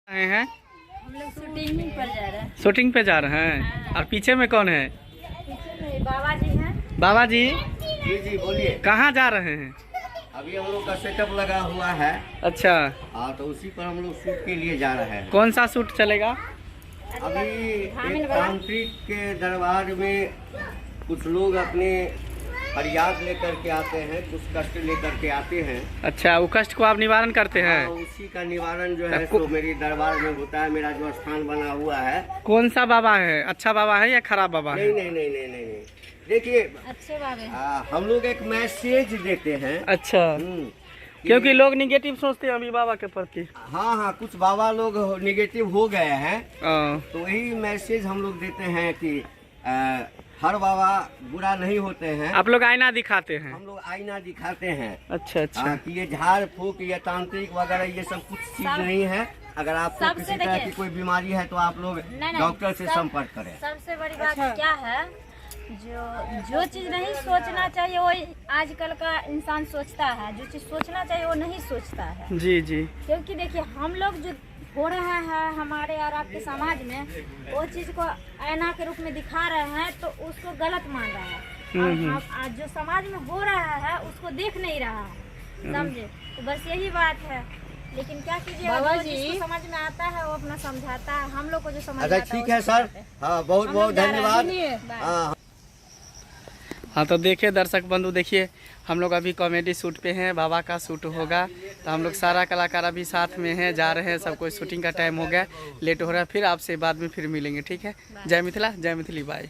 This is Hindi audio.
रहे हैं? हम लोग शूटिंग पर जा रहे हैं। शूटिंग पे जा रहे हैं। और पीछे में कौन है? पीछे में बाबा जी हैं। बाबा जी जी जी बोलिए। कहाँ जा रहे हैं? अभी हम लोग का सेटअप लगा हुआ है। अच्छा, हाँ, तो उसी पर हम लोग शूट के लिए जा रहे हैं। कौन सा शूट चलेगा? अभी एक तांत्रिक के दरबार में कुछ लोग अपने फरियाद लेकर के आते हैं, कुछ कष्ट लेकर के आते हैं। अच्छा, वो कष्ट को आप निवारण करते हैं? हाँ, उसी का निवारण जो है तो मेरी दरबार में होता है। मेरा जो स्थान बना हुआ है। कौन सा बाबा है? अच्छा बाबा है या खराब बाबा है? नहीं नहीं नहीं नहीं नहीं, नहीं। देखिए, अच्छे बाबे हम लोग एक मैसेज देते हैं। अच्छा, क्योंकि लोग निगेटिव सोचते हैं अभी बाबा के प्रति। हाँ हाँ, कुछ बाबा लोग निगेटिव हो गए हैं, हाँ। तो यही मैसेज हम लोग देते हैं कि हर बाबा बुरा नहीं होते हैं। आप लोग आईना दिखाते हैं? हम लोग आईना दिखाते हैं। अच्छा अच्छा। कि ये झाड़ फूक या तांत्रिक वगैरह ये सब कुछ चीज नहीं है। अगर आपको किसी तरह की कोई बीमारी है तो आप लोग डॉक्टर से संपर्क करें। सबसे बड़ी बात क्या है, जो चीज नहीं सोचना चाहिए वो आजकल का इंसान सोचता है। जो चीज सोचना चाहिए वो नहीं सोचता है। जी जी। क्योंकि देखिए, हम लोग जो हो रहे हैं हमारे और आपके समाज में, वो चीज को आईना के रूप में दिखा रहे हैं तो उसको गलत मान रहा है। और आज जो समाज में हो रहा है उसको देख नहीं रहा है, समझे? तो बस यही बात है। लेकिन क्या कीजिए, जो जिसको समझ में आता है वो अपना समझाता है। हम लोग को जो समझ आता है। ठीक है सर, हाँ, बहुत बहुत धन्यवाद। हाँ, तो देखिए दर्शक बंधु, देखिए हम लोग अभी कॉमेडी शूट पे हैं, बाबा का शूट होगा तो हम लोग सारा कलाकार अभी साथ में हैं, जा रहे हैं। सबको शूटिंग का टाइम हो गया, लेट हो रहा है। फिर आपसे बाद में फिर मिलेंगे, ठीक है? जय मिथिला, जय मिथिली, बाय।